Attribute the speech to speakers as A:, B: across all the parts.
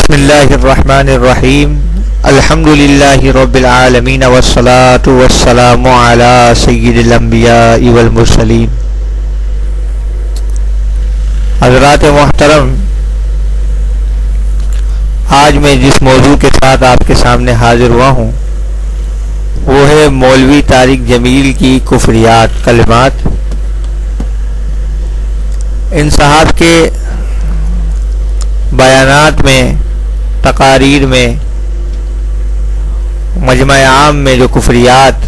A: بسم اللہ الرحمن الرحیم الحمد للہ رب العالمین والصلاة والسلام علی سید الانبیاء والمرسلین. حضرات محترم، آج میں جس موضوع کے ساتھ آپ کے سامنے حاضر ہوا ہوں وہ ہے مولوی طارق جمیل کی کفریات کلمات. ان صاحب کے بیانات میں، تقاریر میں، مجمع عام میں جو کفریات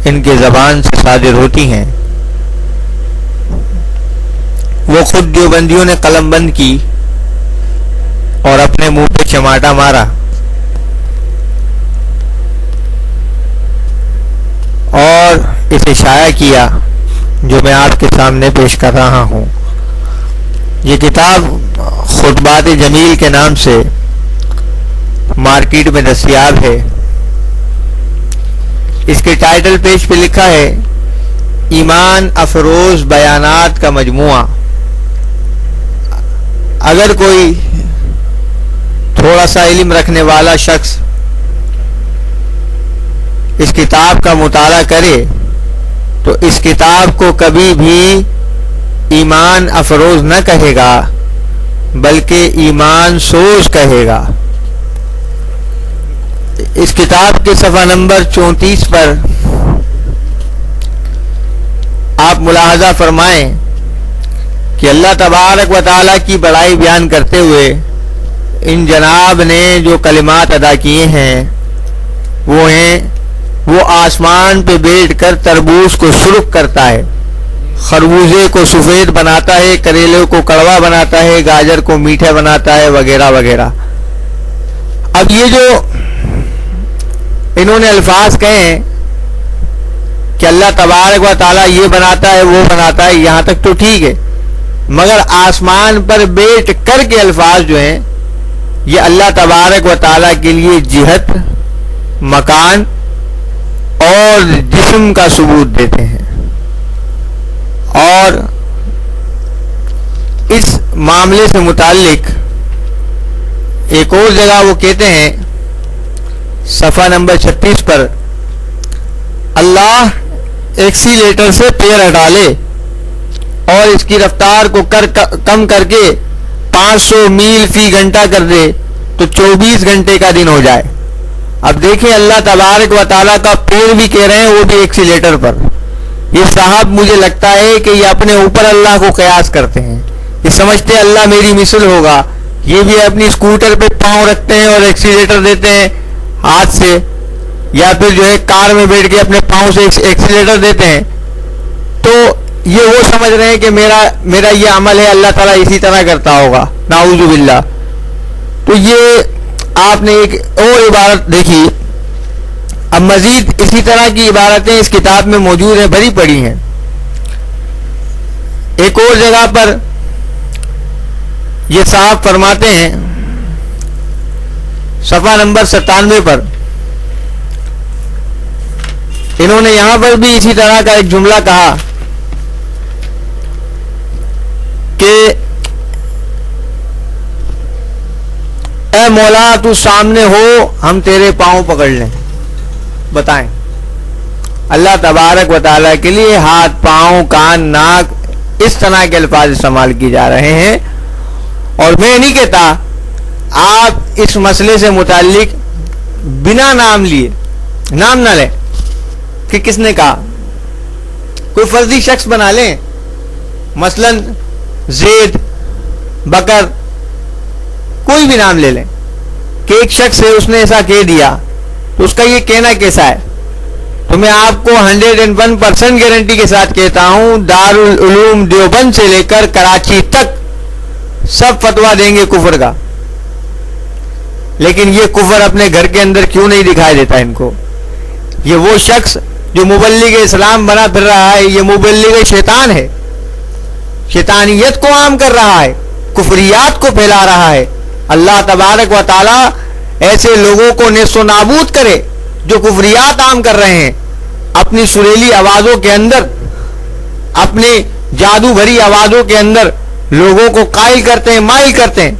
A: ان کے زبان سے صادر ہوتی ہیں وہ خود دیوبندیوں نے قلم بند کی اور اپنے منہ پہ چماٹا مارا اور اسے شائع کیا جو میں آپ کے سامنے پیش کر رہا ہوں. یہ کتاب خطبات جمیل کے نام سے مارکیٹ میں دستیاب ہے. اس کے ٹائٹل پیج پہ لکھا ہے ایمان افروز بیانات کا مجموعہ. اگر کوئی تھوڑا سا علم رکھنے والا شخص اس کتاب کا مطالعہ کرے تو اس کتاب کو کبھی بھی ایمان افروز نہ کہے گا بلکہ ایمان سوز کہے گا. اس کتاب کے صفحہ نمبر 34 پر آپ ملاحظہ فرمائیں کہ اللہ تبارک و تعالیٰ کی بڑائی بیان کرتے ہوئے ان جناب نے جو کلمات ادا کیے ہیں وہ آسمان پہ بیٹھ کر تربوز کو سرخ کرتا ہے، خربوزے کو سفید بناتا ہے، کریلے کو کڑوا بناتا ہے، گاجر کو میٹھا بناتا ہے، وغیرہ وغیرہ. اب یہ جو انہوں نے الفاظ کہے ہیں کہ اللہ تبارک و تعالیٰ یہ بناتا ہے وہ بناتا ہے، یہاں تک تو ٹھیک ہے، مگر آسمان پر بیٹھ کر کے الفاظ جو ہیں یہ اللہ تبارک و تعالیٰ کے لیے جہت، مکان اور جسم کا ثبوت دیتے ہیں. اور اس معاملے سے متعلق ایک اور جگہ وہ کہتے ہیں صفحہ نمبر 36 پر اللہ ایکسیلیٹر سے پیر ہٹا لے اور اس کی رفتار کو کم کر کے 500 میل فی گھنٹہ کر دے تو 24 گھنٹے کا دن ہو جائے. اب دیکھیں اللہ تبارک و تعالیٰ کا پیر بھی کہہ رہے ہیں وہ بھی ایکسیلیٹر پر. یہ صاحب مجھے لگتا ہے کہ یہ اپنے اوپر اللہ کو قیاس کرتے ہیں. یہ سمجھتے ہیں اللہ میری مثل ہوگا. یہ بھی اپنی اسکوٹر پہ پاؤں رکھتے ہیں اور ایکسیلیٹر دیتے ہیں ہاتھ سے، یا پھر جو ہے کار میں بیٹھ کے اپنے پاؤں سے ایکسیلیٹر دیتے ہیں. تو یہ وہ سمجھ رہے ہیں کہ میرا یہ عمل ہے، اللہ تعالیٰ اسی طرح کرتا ہوگا، نعوذ باللہ. تو یہ آپ نے ایک اور عبارت دیکھی. اب مزید اسی طرح کی عبارتیں اس کتاب میں موجود ہیں، بھری پڑی ہیں. ایک اور جگہ پر یہ صاحب فرماتے ہیں صفحہ نمبر 97 پر، انہوں نے یہاں پر بھی اسی طرح کا ایک جملہ کہا کہ اے مولا تو سامنے ہو، ہم تیرے پاؤں پکڑ لیں. بتائیں، اللہ تبارک و تعالیٰ کے لیے ہاتھ، پاؤں، کان، ناک، اس طرح کے الفاظ استعمال کیے جا رہے ہیں. اور میں نہیں کہتا آپ اس مسئلے سے متعلق بنا نام لیے نام نہ لیں کہ کس نے کہا. کوئی فرضی شخص بنا لیں، مثلا زید، بکر، کوئی بھی نام لے لیں کہ ایک شخص ہے اس نے ایسا کہہ دیا تو اس کا یہ کہنا کیسا ہے. تو میں آپ کو 101% گارنٹی کے ساتھ کہتا ہوں دارالعلوم دیوبند سے لے کر کراچی تک سب فتویٰ دیں گے کفر کا. لیکن یہ کفر اپنے گھر کے اندر کیوں نہیں دکھائی دیتا ان کو؟ یہ وہ شخص جو مبلغ اسلام بنا پھر رہا ہے، یہ مبلغ شیطان ہے، شیطانیت کو عام کر رہا ہے، کفریات کو پھیلا رہا ہے. اللہ تبارک و تعالی ایسے لوگوں کو نیست و نابود کرے جو کفریات عام کر رہے ہیں، اپنی سریلی آوازوں کے اندر، اپنی جادو بھری آوازوں کے اندر لوگوں کو قائل کرتے ہیں، مائل کرتے ہیں.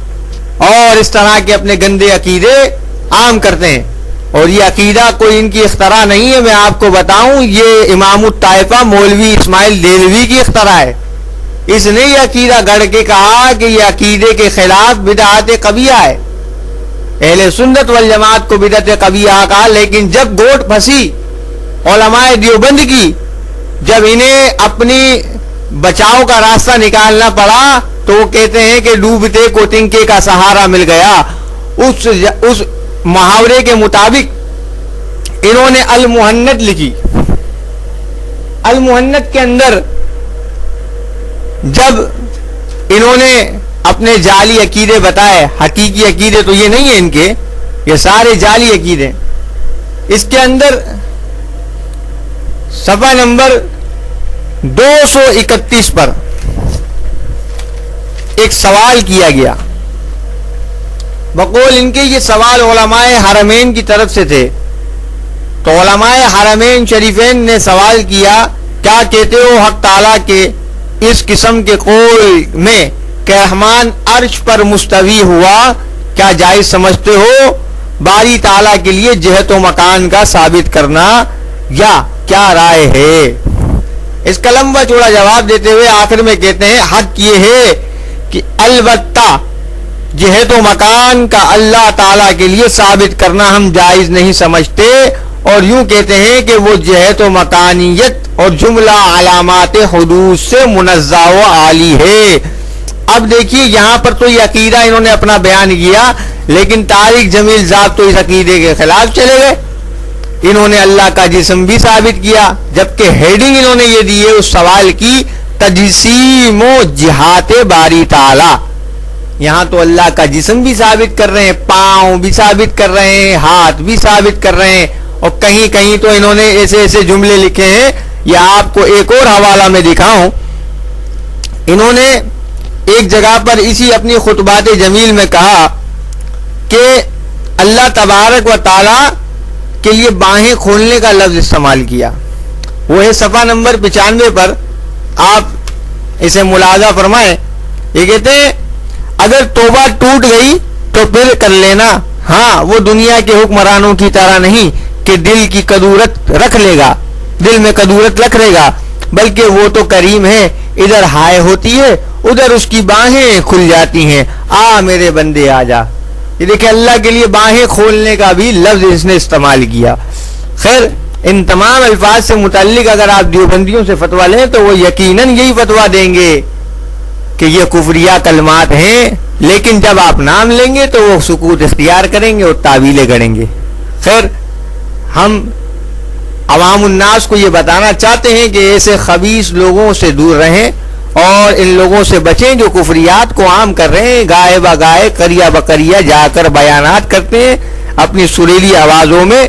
A: اور اس طرح کے اپنے گندے عقیدے عام کرتے ہیں. اور یہ عقیدہ کوئی ان کی اختراع نہیں ہے, میں آپ کو بتاؤں یہ امام الطائفہ مولوی اسماعیل دہلوی کی اختراع ہے. اس نے یہ عقیدہ گڑھ کے کہا کہ یہ عقیدے کے خلاف بدعت قبیحہ ہے. اہل سنت والجماعت کو بدعت قبیحہ کہا, لیکن جب گوٹ پھنسی علماء دیوبند کی, جب انہیں اپنی بچاؤ کا راستہ نکالنا پڑا تو وہ کہتے ہیں کہ ڈوبتے کو تنکے کا سہارا مل گیا. اس محاورے کے مطابق انہوں نے المہند لکھی. المہند کے اندر جب انہوں نے اپنے جعلی عقیدے بتائے, حقیقی عقیدے تو یہ نہیں ہیں ان کے, یہ سارے جعلی عقیدے. اس کے اندر صفحہ نمبر 231 پر ایک سوال کیا گیا. بقول ان کے یہ سوال علماء حرمین کی طرف سے تھے. تو علماء حرمین شریفین نے سوال کیا, کیا کہتے ہو حق تعالیٰ کے اس قسم کے قول میں کہ رحمان عرش پر مستوی ہوا, کیا جائز سمجھتے ہو باری تعالیٰ کے لیے جہت و مکان کا ثابت کرنا, یا کیا رائے ہے؟ اس کا لمبا چوڑا جواب دیتے ہوئے آخر میں کہتے ہیں حق یہ ہے کہ البتہ جہت و مکان کا اللہ تعالیٰ کے لیے ثابت کرنا ہم جائز نہیں سمجھتے, اور یوں کہتے ہیں کہ وہ جہت و مکانیت اور جملہ علامات حدوث سے منزہ و عالی ہے. اب دیکھیے یہاں پر تو یہ عقیدہ انہوں نے اپنا بیان کیا, لیکن طارق جمیل ذات تو اس عقیدے کے خلاف چلے گئے. انہوں نے اللہ کا جسم بھی ثابت کیا, جبکہ ہیڈنگ انہوں نے یہ دی ہے اس سوال کی تجسیم و جہات باری تعالی. یہاں تو اللہ کا جسم بھی ثابت کر رہے ہیں, پاؤں بھی ثابت کر رہے ہیں, ہاتھ بھی ثابت کر رہے ہیں, اور کہیں کہیں تو انہوں نے ایسے ایسے جملے لکھے ہیں. یا آپ کو ایک اور حوالہ میں دکھاؤں, انہوں نے ایک جگہ پر اسی اپنی خطبات جمیل میں کہا کہ اللہ تبارک و تعالی کے لیے باہیں کھولنے کا لفظ استعمال کیا. وہ ہے صفحہ نمبر 95 پر, آپ اسے ملاحظہ فرمائیں. یہ کہتے ہیں اگر توبہ ٹوٹ گئی تو پھر کر لینا, ہاں وہ دنیا کے حکمرانوں کی طرح نہیں کہ دل کی قدورت رکھ لے گا, دل میں قدورت رکھ لے گا, بلکہ وہ تو کریم ہے, ادھر ہائے ہوتی ہے ادھر اس کی باہیں کھل جاتی ہیں, آ میرے بندے آ جا. یہ دیکھیں اللہ کے لیے باہیں کھولنے کا بھی لفظ اس نے استعمال کیا. خیر ان تمام الفاظ سے متعلق اگر آپ دیوبندیوں سے فتویٰ لیں تو وہ یقیناً یہی فتویٰ دیں گے کہ یہ کفریہ کلمات ہیں, لیکن جب آپ نام لیں گے تو وہ سکوت اختیار کریں گے اور تعویلیں گڑیں گے. خیر ہم عوام الناس کو یہ بتانا چاہتے ہیں کہ ایسے خبیث لوگوں سے دور رہیں اور ان لوگوں سے بچیں جو کفریات کو عام کر رہے ہیں, گائے بگائے قریہ بقریہ جا کر بیانات کرتے ہیں اپنی سریلی آوازوں میں,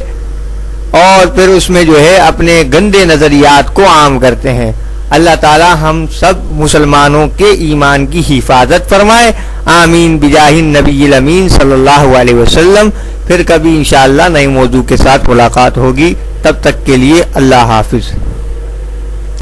A: اور پھر اس میں جو ہے اپنے گندے نظریات کو عام کرتے ہیں. اللہ تعالی ہم سب مسلمانوں کے ایمان کی حفاظت فرمائے, آمین بجاہ النبی الامین صلی اللہ علیہ وسلم. پھر کبھی انشاءاللہ نئے موضوع کے ساتھ ملاقات ہوگی, تب تک کے لیے اللہ حافظ.